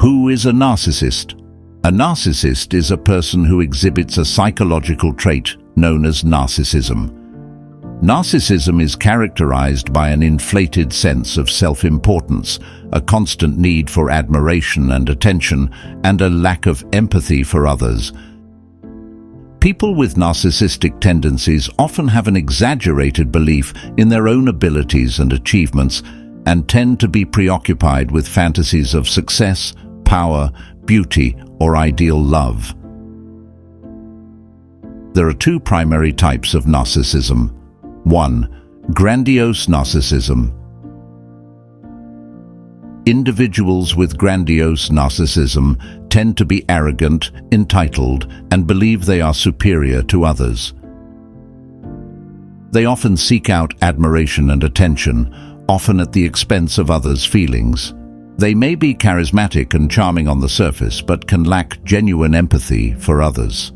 Who is a narcissist? A narcissist is a person who exhibits a psychological trait known as narcissism. Narcissism is characterized by an inflated sense of self-importance, a constant need for admiration and attention, and a lack of empathy for others. People with narcissistic tendencies often have an exaggerated belief in their own abilities and achievements and tend to be preoccupied with fantasies of success, power, beauty, or ideal love. There are two primary types of narcissism. 1. Grandiose narcissism. Individuals with grandiose narcissism tend to be arrogant, entitled, and believe they are superior to others. They often seek out admiration and attention, often at the expense of others' feelings. They may be charismatic and charming on the surface, but can lack genuine empathy for others.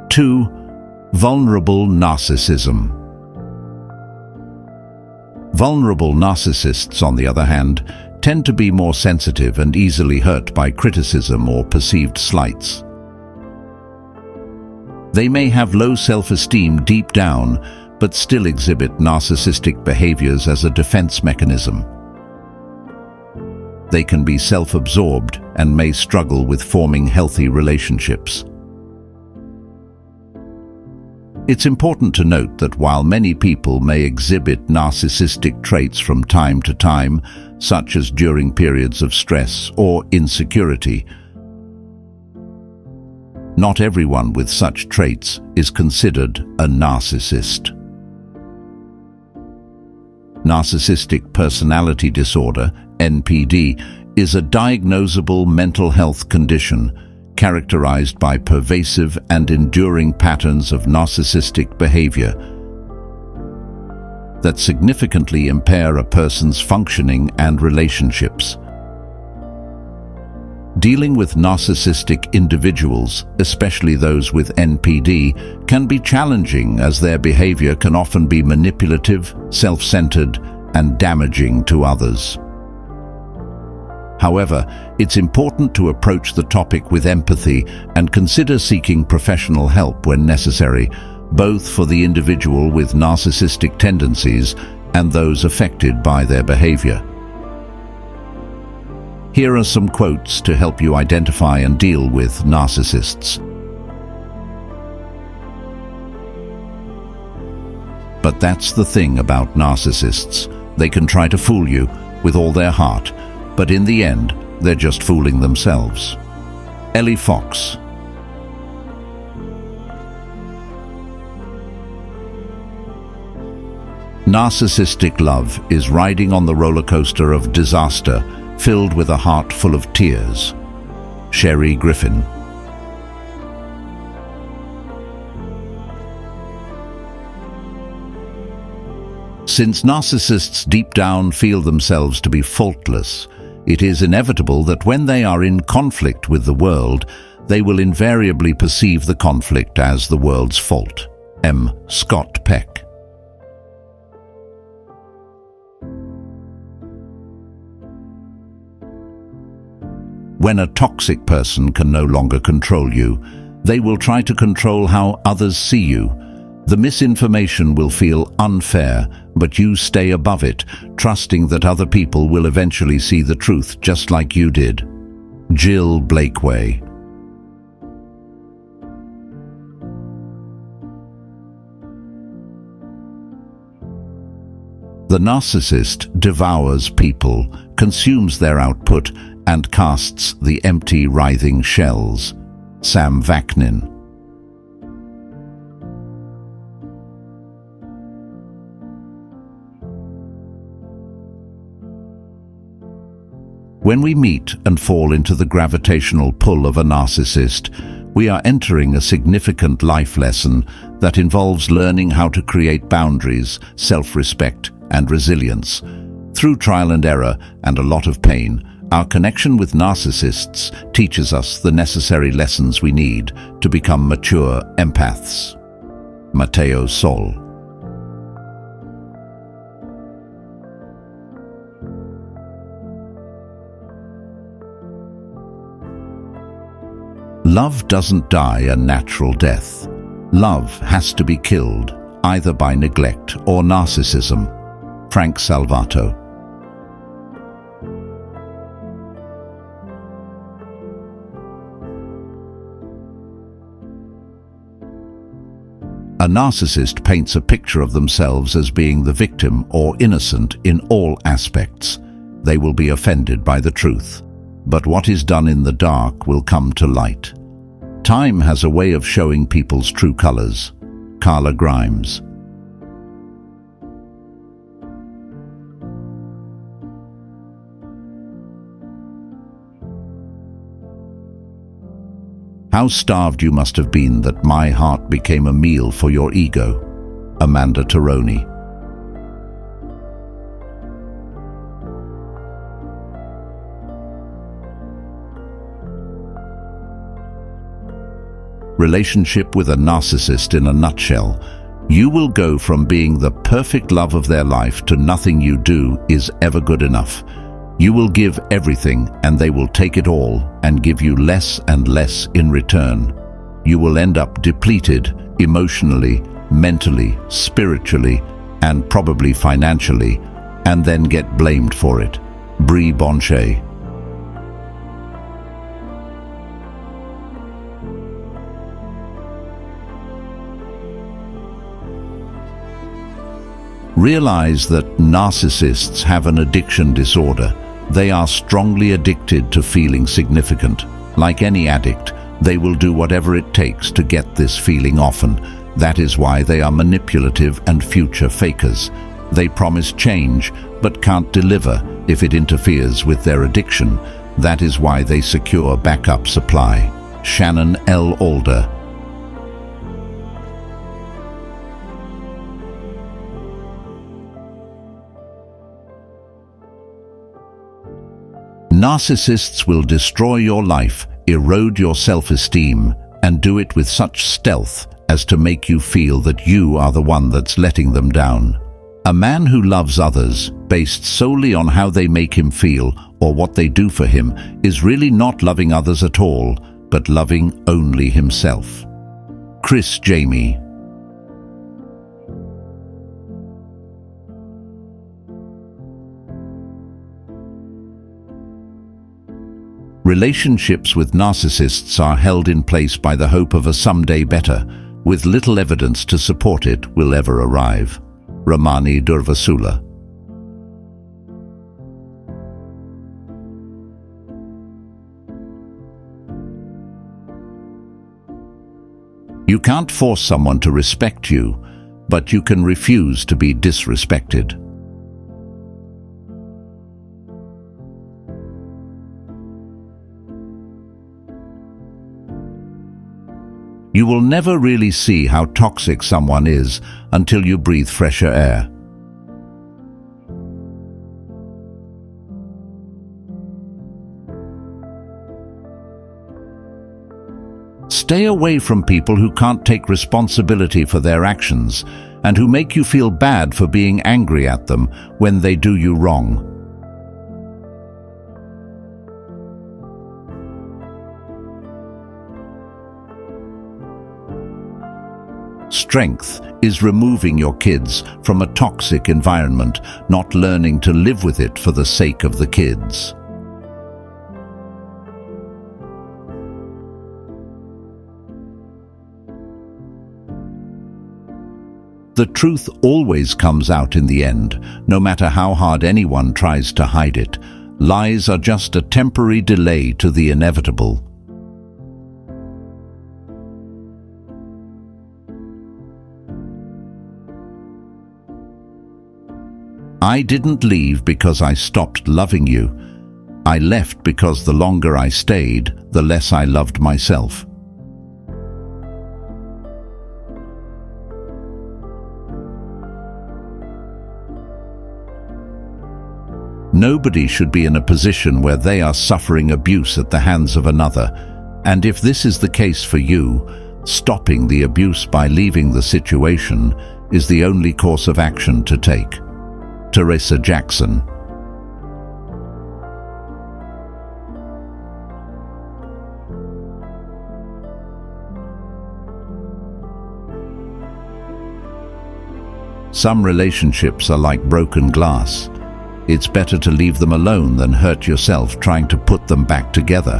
2. Vulnerable narcissism. Vulnerable narcissists, on the other hand, tend to be more sensitive and easily hurt by criticism or perceived slights. They may have low self-esteem deep down, but still exhibit narcissistic behaviors as a defense mechanism. They can be self-absorbed and may struggle with forming healthy relationships. It's important to note that while many people may exhibit narcissistic traits from time to time, such as during periods of stress or insecurity, not everyone with such traits is considered a narcissist. Narcissistic personality disorder, NPD, is a diagnosable mental health condition characterized by pervasive and enduring patterns of narcissistic behavior that significantly impair a person's functioning and relationships. Dealing with narcissistic individuals, especially those with NPD, can be challenging as their behavior can often be manipulative, self-centered, and damaging to others. However, it's important to approach the topic with empathy and consider seeking professional help when necessary, both for the individual with narcissistic tendencies and those affected by their behavior. Here are some quotes to help you identify and deal with narcissists. But that's the thing about narcissists. They can try to fool you with all their heart, but in the end, they're just fooling themselves. Ellie Fox. Narcissistic love is riding on the roller coaster of disaster, filled with a heart full of tears. Sherry Griffin. Since narcissists deep down feel themselves to be faultless, it is inevitable that when they are in conflict with the world, they will invariably perceive the conflict as the world's fault. M. Scott Peck. When a toxic person can no longer control you, they will try to control how others see you. The misinformation will feel unfair, but you stay above it, trusting that other people will eventually see the truth just like you did. Jill Blakeway. The narcissist devours people, consumes their output, and casts the empty, writhing shells. Sam Vaknin. When we meet and fall into the gravitational pull of a narcissist, we are entering a significant life lesson that involves learning how to create boundaries, self-respect, and resilience. Through trial and error and a lot of pain, our connection with narcissists teaches us the necessary lessons we need to become mature empaths. Matteo Sol. Love doesn't die a natural death. Love has to be killed, either by neglect or narcissism. Frank Salvato. A narcissist paints a picture of themselves as being the victim or innocent in all aspects. They will be offended by the truth. But what is done in the dark will come to light. Time has a way of showing people's true colors. Carla Grimes. How starved you must have been that my heart became a meal for your ego. Amanda Taroni. Relationship with a narcissist in a nutshell. You will go from being the perfect love of their life to nothing you do is ever good enough. You will give everything and they will take it all and give you less and less in return. You will end up depleted emotionally, mentally, spiritually, and probably financially, and then get blamed for it. Brie Bonchet. Realize that narcissists have an addiction disorder. They are strongly addicted to feeling significant. Like any addict, they will do whatever it takes to get this feeling often. That is why they are manipulative and future fakers. They promise change, but can't deliver if it interferes with their addiction. That is why they secure backup supply. Shannon L. Alder. Narcissists will destroy your life, erode your self-esteem, and do it with such stealth as to make you feel that you are the one that's letting them down. A man who loves others, based solely on how they make him feel or what they do for him, is really not loving others at all, but loving only himself. Chris Jamie. Relationships with narcissists are held in place by the hope of a someday better, with little evidence to support it will ever arrive. Ramani Durvasula. You can't force someone to respect you, but you can refuse to be disrespected. You will never really see how toxic someone is until you breathe fresher air. Stay away from people who can't take responsibility for their actions and who make you feel bad for being angry at them when they do you wrong. Strength is removing your kids from a toxic environment, not learning to live with it for the sake of the kids. The truth always comes out in the end, no matter how hard anyone tries to hide it. Lies are just a temporary delay to the inevitable. I didn't leave because I stopped loving you. I left because the longer I stayed, the less I loved myself. Nobody should be in a position where they are suffering abuse at the hands of another, and if this is the case for you, stopping the abuse by leaving the situation is the only course of action to take. Teresa Jackson. Some relationships are like broken glass. It's better to leave them alone than hurt yourself trying to put them back together.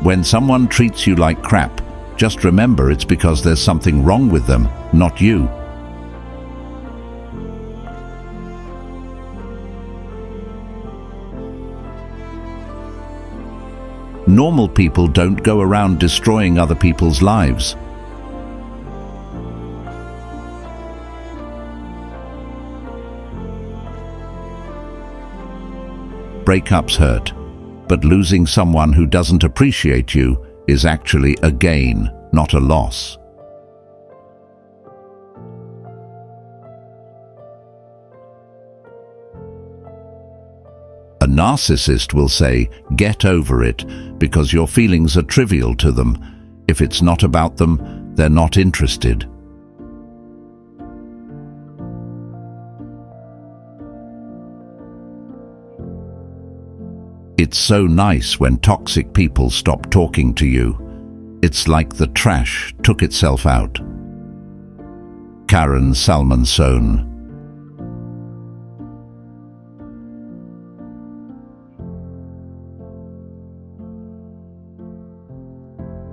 When someone treats you like crap, just remember it's because there's something wrong with them, not you. Normal people don't go around destroying other people's lives. Breakups hurt, but losing someone who doesn't appreciate you is actually a gain, not a loss. A narcissist will say, "Get over it," because your feelings are trivial to them. If it's not about them, they're not interested. It's so nice when toxic people stop talking to you. It's like the trash took itself out. Karen Salmonson.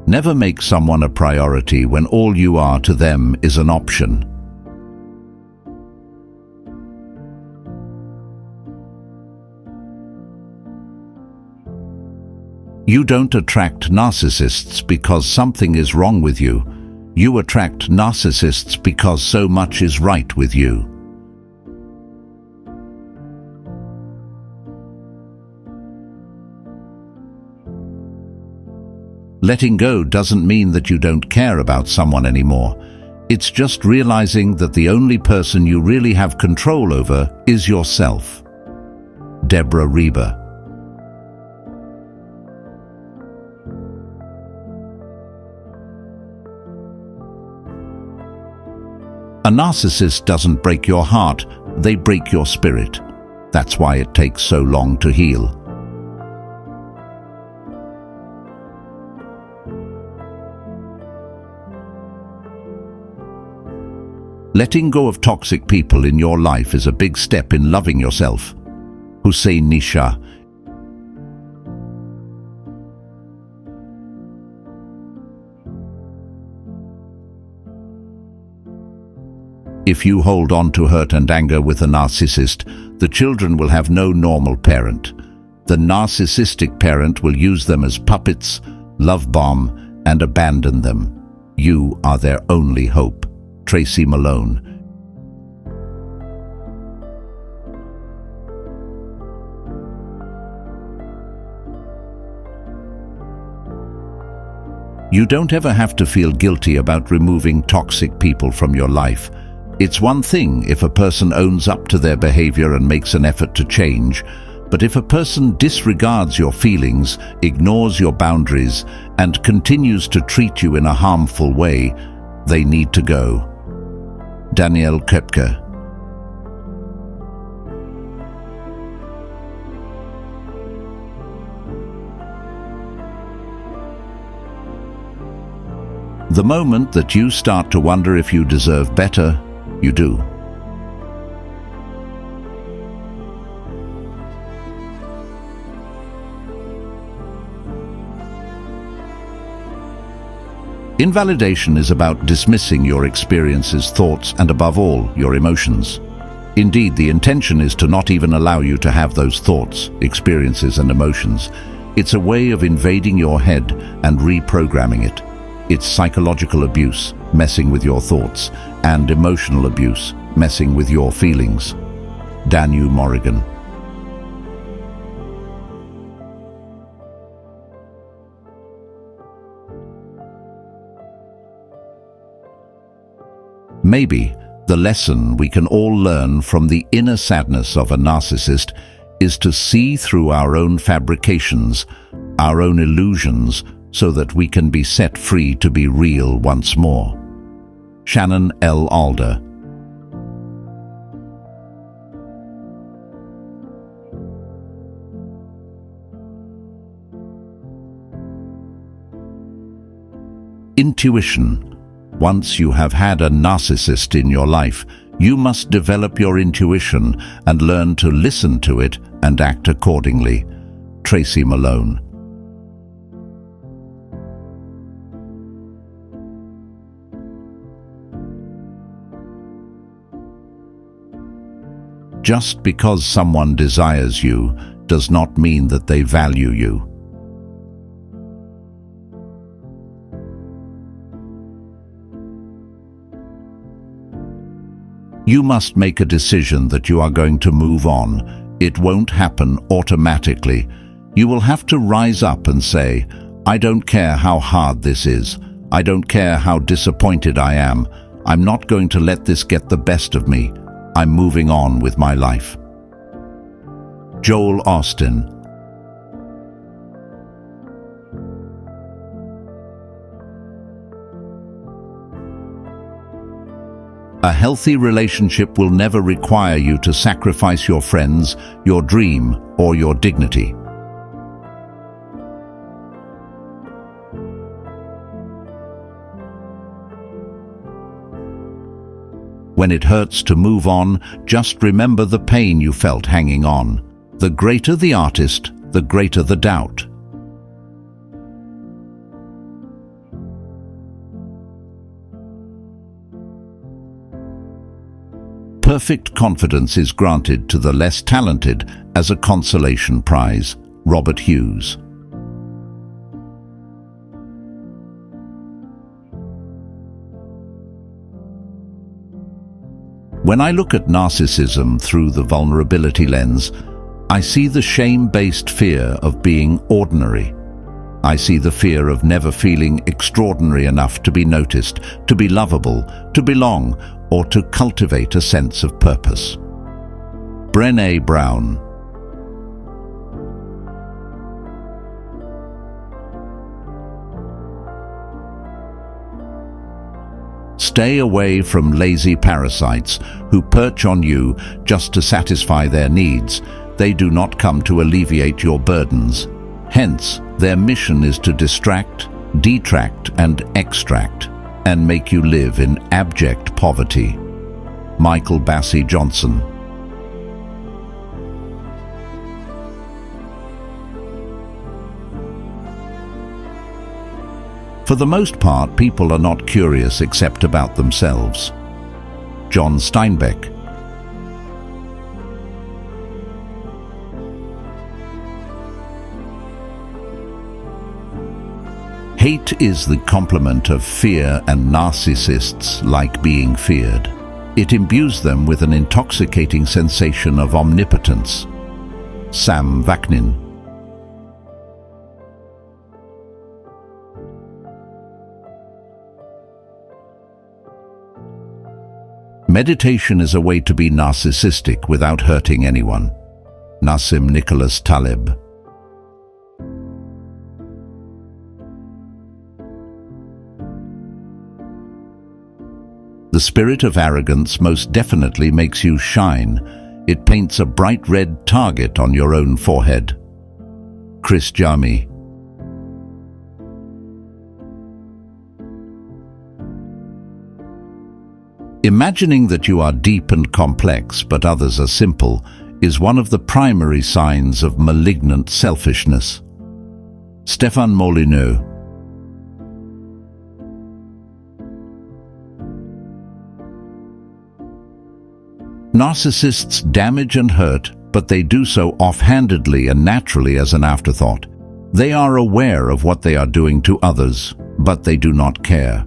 Never make someone a priority when all you are to them is an option. You don't attract narcissists because something is wrong with you. You attract narcissists because so much is right with you. Letting go doesn't mean that you don't care about someone anymore. It's just realizing that the only person you really have control over is yourself. Deborah Reber. A narcissist doesn't break your heart, they break your spirit. That's why it takes so long to heal. Letting go of toxic people in your life is a big step in loving yourself. Hussein Nisha. If you hold on to hurt and anger with a narcissist, the children will have no normal parent. The narcissistic parent will use them as puppets, love bomb, and abandon them. You are their only hope. Tracy Malone. You don't ever have to feel guilty about removing toxic people from your life. It's one thing if a person owns up to their behavior and makes an effort to change, but if a person disregards your feelings, ignores your boundaries, and continues to treat you in a harmful way, they need to go. Danielle Köpke. The moment that you start to wonder if you deserve better, you do. Invalidation is about dismissing your experiences, thoughts, and above all, your emotions. Indeed, the intention is to not even allow you to have those thoughts, experiences, and emotions. It's a way of invading your head and reprogramming it. It's psychological abuse, messing with your thoughts, and emotional abuse, messing with your feelings. Danu Morrigan. Maybe the lesson we can all learn from the inner sadness of a narcissist is to see through our own fabrications, our own illusions, so that we can be set free to be real once more. Shannon L. Alder. Intuition. Once you have had a narcissist in your life, you must develop your intuition and learn to listen to it and act accordingly. Tracy Malone. Just because someone desires you does not mean that they value you. You must make a decision that you are going to move on. It won't happen automatically. You will have to rise up and say, I don't care how hard this is. I don't care how disappointed I am. I'm not going to let this get the best of me. I'm moving on with my life. Joel Austin. A healthy relationship will never require you to sacrifice your friends, your dream, or your dignity. When it hurts to move on, just remember the pain you felt hanging on. The greater the artist, the greater the doubt. Perfect confidence is granted to the less talented as a consolation prize. Robert Hughes. When I look at narcissism through the vulnerability lens, I see the shame-based fear of being ordinary. I see the fear of never feeling extraordinary enough to be noticed, to be lovable, to belong, or to cultivate a sense of purpose. Brené Brown. Stay away from lazy parasites who perch on you just to satisfy their needs. They do not come to alleviate your burdens. Hence, their mission is to distract, detract, and extract, and make you live in abject poverty. Michael Bassey Johnson. For the most part, people are not curious except about themselves. John Steinbeck. Hate is the complement of fear, and narcissists like being feared. It imbues them with an intoxicating sensation of omnipotence. Sam Vaknin. Meditation is a way to be narcissistic without hurting anyone. Nassim Nicholas Taleb. The spirit of arrogance most definitely makes you shine. It paints a bright red target on your own forehead. Chris Jami. Imagining that you are deep and complex but others are simple is one of the primary signs of malignant selfishness. Stéphane Molyneux. Narcissists damage and hurt, but they do so offhandedly and naturally as an afterthought. They are aware of what they are doing to others, but they do not care.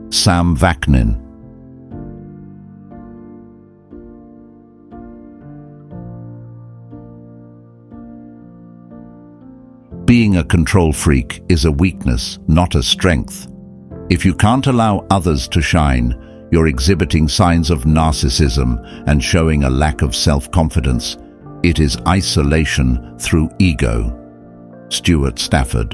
Sam Vaknin. Being a control freak is a weakness, not a strength. If you can't allow others to shine, you're exhibiting signs of narcissism and showing a lack of self-confidence. It is isolation through ego. Stuart Stafford.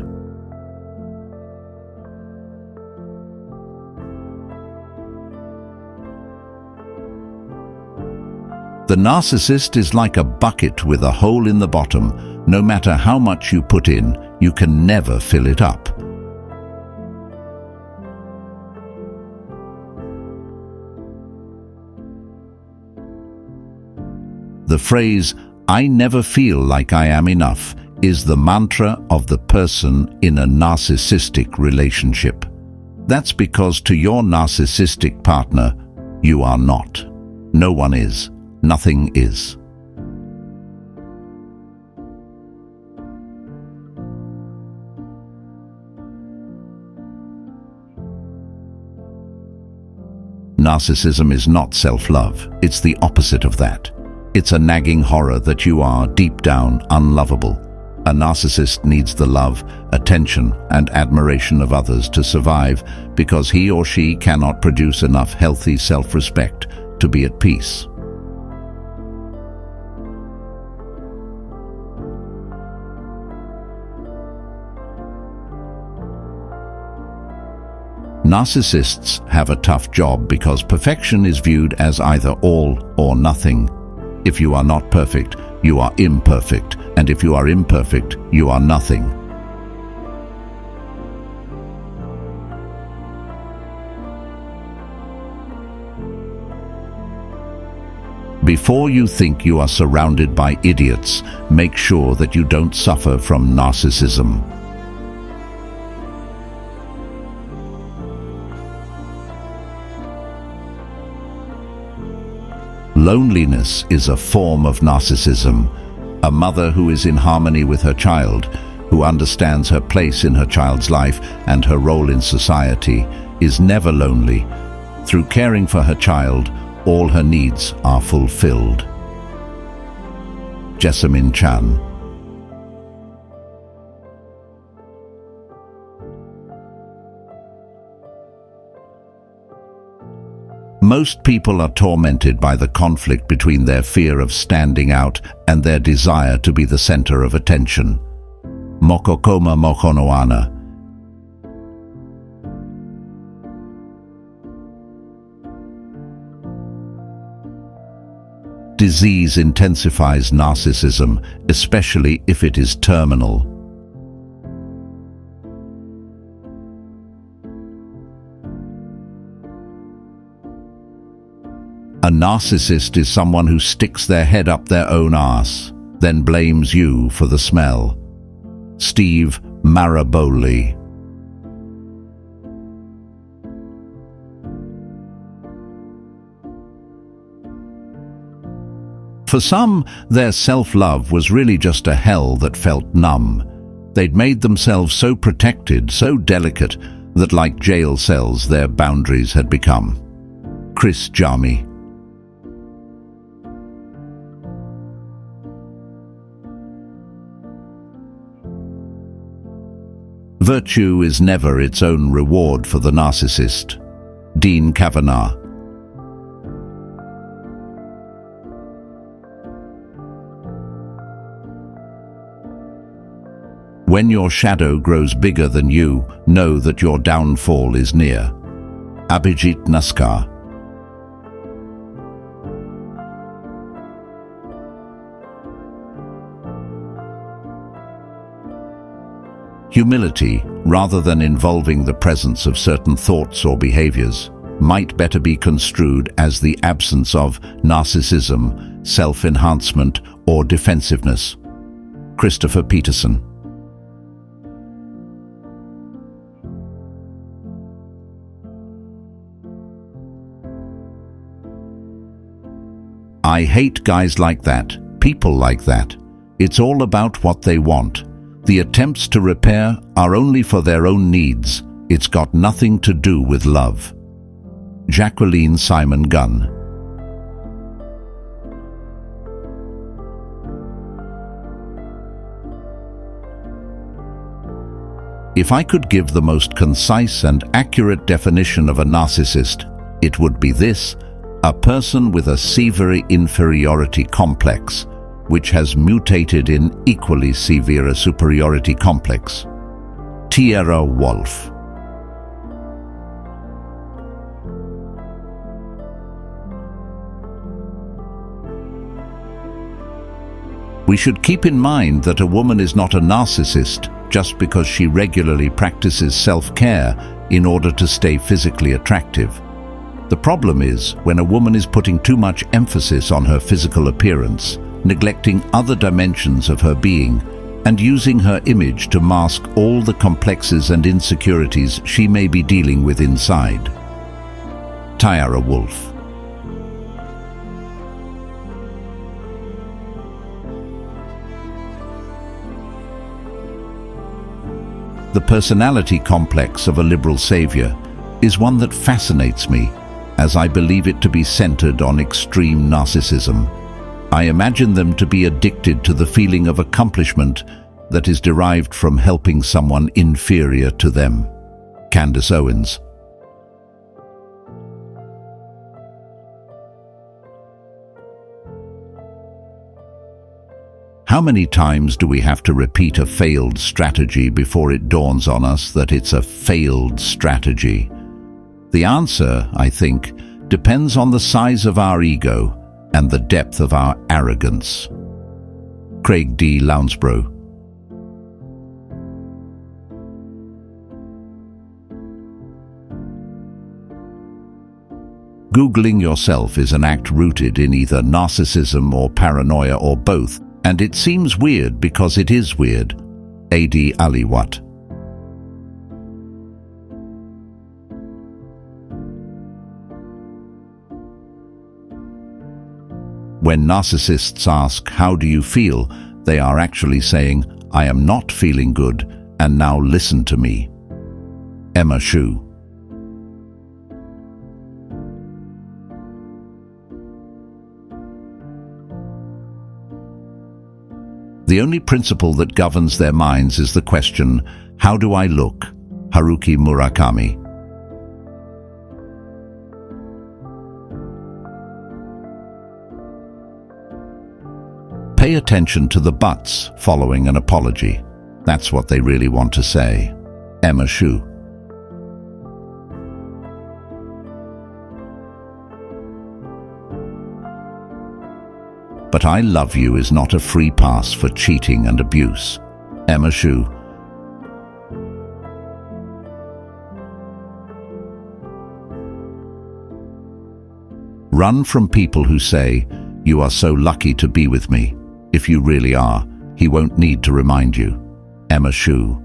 The narcissist is like a bucket with a hole in the bottom. No matter how much you put in, you can never fill it up. The phrase, "I never feel like I am enough," is the mantra of the person in a narcissistic relationship. That's because to your narcissistic partner, you are not. No one is. Nothing is. Narcissism is not self-love. It's the opposite of that. It's a nagging horror that you are, deep down, unlovable. A narcissist needs the love, attention, and admiration of others to survive because he or she cannot produce enough healthy self-respect to be at peace. Narcissists have a tough job because perfection is viewed as either all or nothing. If you are not perfect, you are imperfect, and if you are imperfect, you are nothing. Before you think you are surrounded by idiots, make sure that you don't suffer from narcissism. Loneliness is a form of narcissism. A mother who is in harmony with her child, who understands her place in her child's life and her role in society, is never lonely. Through caring for her child, all her needs are fulfilled. Jessamine Chan. Most people are tormented by the conflict between their fear of standing out and their desire to be the center of attention. Mokokoma mokonoana. Disease intensifies narcissism, especially if it is terminal. A narcissist is someone who sticks their head up their own arse, then blames you for the smell. Steve Maraboli. For some, their self-love was really just a hell that felt numb. They'd made themselves so protected, so delicate, that like jail cells their boundaries had become. Chris Jami. Virtue is never its own reward for the narcissist. Dean Kavanagh. When your shadow grows bigger than you, know that your downfall is near. Abhijit Naskar. Humility, rather than involving the presence of certain thoughts or behaviors, might better be construed as the absence of narcissism, self-enhancement, or defensiveness. Christopher Peterson. I hate guys like that, people like that. It's all about what they want. The attempts to repair are only for their own needs. It's got nothing to do with love. Jacqueline Simon Gunn. If I could give the most concise and accurate definition of a narcissist, it would be this: a person with a severe inferiority complex, which has mutated in equally severe superiority complex. Tierra Wolf. We should keep in mind that a woman is not a narcissist just because she regularly practices self-care in order to stay physically attractive. The problem is when a woman is putting too much emphasis on her physical appearance, neglecting other dimensions of her being, and using her image to mask all the complexes and insecurities she may be dealing with inside. Tyara Wolf. The personality complex of a liberal savior is one that fascinates me, as I believe it to be centered on extreme narcissism. I imagine them to be addicted to the feeling of accomplishment that is derived from helping someone inferior to them. Candace Owens. How many times do we have to repeat a failed strategy before it dawns on us that it's a failed strategy? The answer, I think, depends on the size of our ego and the depth of our arrogance. Craig D. Lounsborough. Googling yourself is an act rooted in either narcissism or paranoia or both, and it seems weird because it is weird. A.D. Aliwat. When narcissists ask, "How do you feel?" they are actually saying, "I am not feeling good, and now listen to me." Emma Shu. The only principle that governs their minds is the question, "How do I look?" Haruki Murakami. Pay attention to the buts following an apology. That's what they really want to say. Emma Shu. But I love you is not a free pass for cheating and abuse. Emma Shu. Run from people who say, "You are so lucky to be with me." If you really are, he won't need to remind you. Emma Shu.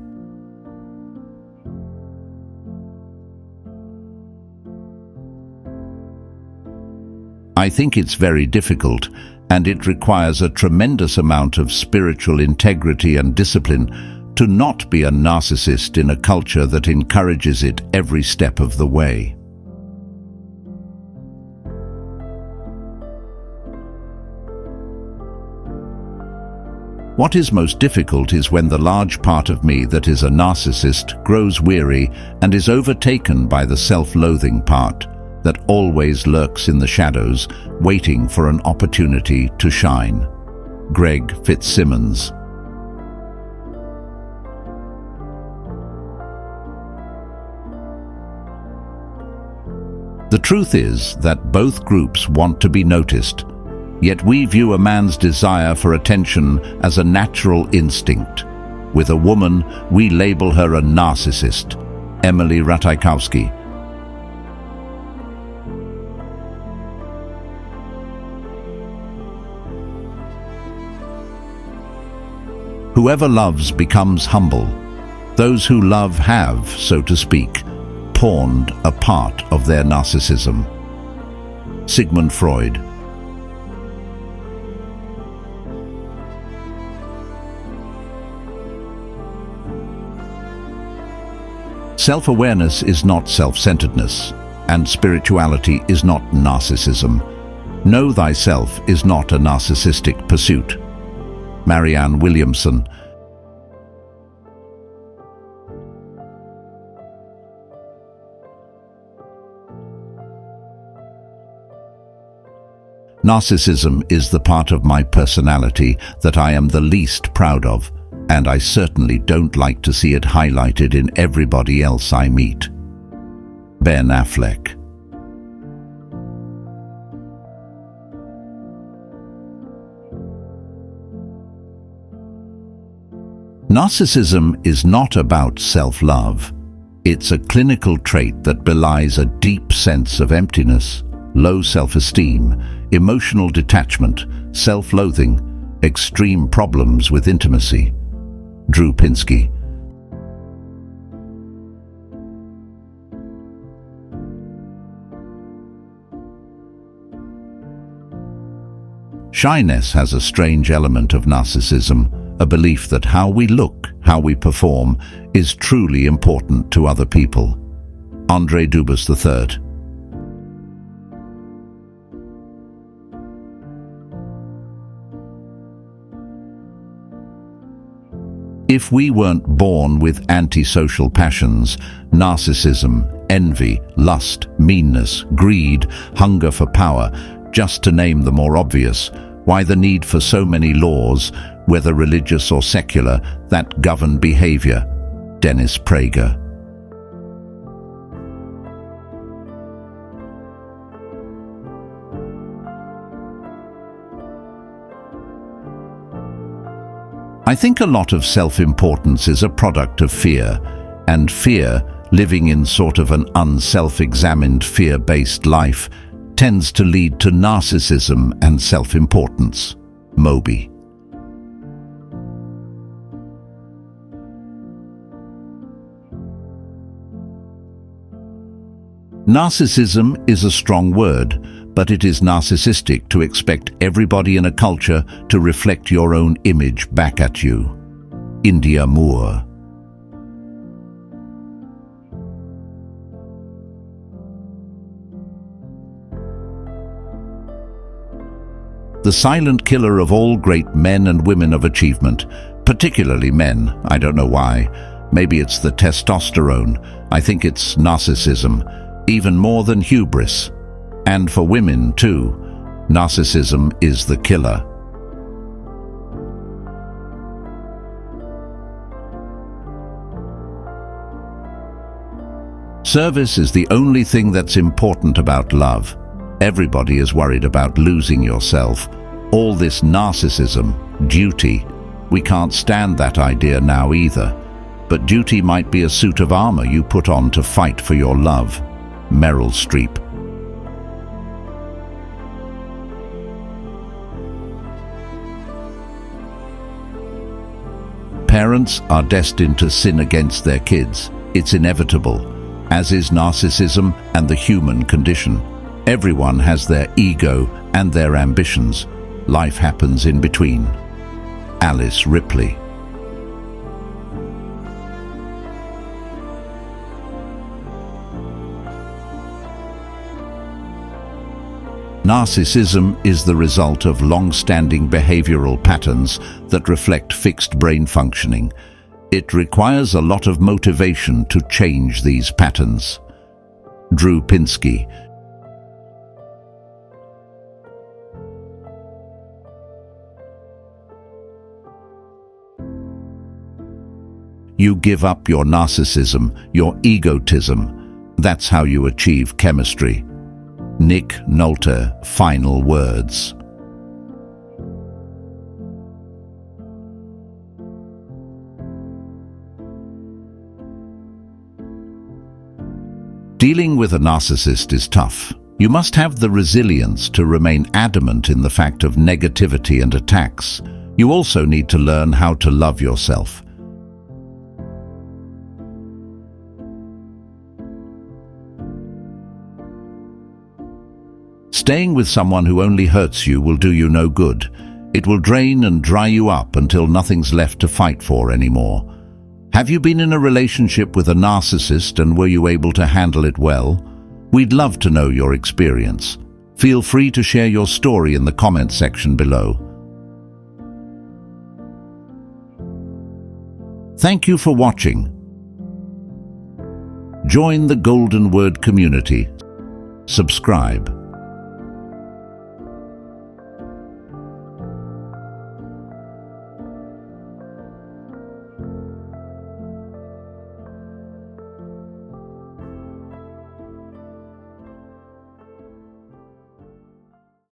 I think it's very difficult, and it requires a tremendous amount of spiritual integrity and discipline to not be a narcissist in a culture that encourages it every step of the way. What is most difficult is when the large part of me that is a narcissist grows weary and is overtaken by the self-loathing part that always lurks in the shadows, waiting for an opportunity to shine. Greg Fitzsimmons. The truth is that both groups want to be noticed, yet we view a man's desire for attention as a natural instinct. With a woman, we label her a narcissist. Emily Ratajkowski. Whoever loves becomes humble. Those who love have, so to speak, pawned a part of their narcissism. Sigmund Freud. Self-awareness is not self-centeredness, and spirituality is not narcissism. Know thyself is not a narcissistic pursuit. Marianne Williamson. Narcissism is the part of my personality that I am the least proud of, and I certainly don't like to see it highlighted in everybody else I meet. Ben Affleck. Narcissism is not about self-love. It's a clinical trait that belies a deep sense of emptiness, low self-esteem, emotional detachment, self-loathing, extreme problems with intimacy. Drew Pinsky. Shyness has a strange element of narcissism, a belief that how we look, how we perform, is truly important to other people. Andre Dubus III. If we weren't born with antisocial passions, narcissism, envy, lust, meanness, greed, hunger for power, just to name the more obvious, why the need for so many laws, whether religious or secular, that govern behavior? Dennis Prager. I think a lot of self-importance is a product of fear, and fear, living in sort of an unself-examined fear-based life, tends to lead to narcissism and self-importance. Moby. Narcissism is a strong word, but it is narcissistic to expect everybody in a culture to reflect your own image back at you. India Moore. The silent killer of all great men and women of achievement, particularly men. I don't know why. Maybe it's the testosterone. I think it's narcissism, even more than hubris. And for women too, narcissism is the killer. Service is the only thing that's important about love. Everybody is worried about losing yourself. All this narcissism, duty, we can't stand that idea now either. But duty might be a suit of armor you put on to fight for your love. Meryl Streep. Parents are destined to sin against their kids. It's inevitable, as is narcissism and the human condition. Everyone has their ego and their ambitions. Life happens in between. Alice Ripley. Narcissism is the result of long-standing behavioral patterns that reflect fixed brain functioning. It requires a lot of motivation to change these patterns. Drew Pinsky. You give up your narcissism, your egotism. That's how you achieve chemistry. Nick Nolte, final words. Dealing with a narcissist is tough. You must have the resilience to remain adamant in the fact of negativity and attacks. You also need to learn how to love yourself. Staying with someone who only hurts you will do you no good. It will drain and dry you up until nothing's left to fight for anymore. Have you been in a relationship with a narcissist and were you able to handle it well? We'd love to know your experience. Feel free to share your story in the comment section below. Thank you for watching. Join the Golden Word community. Subscribe.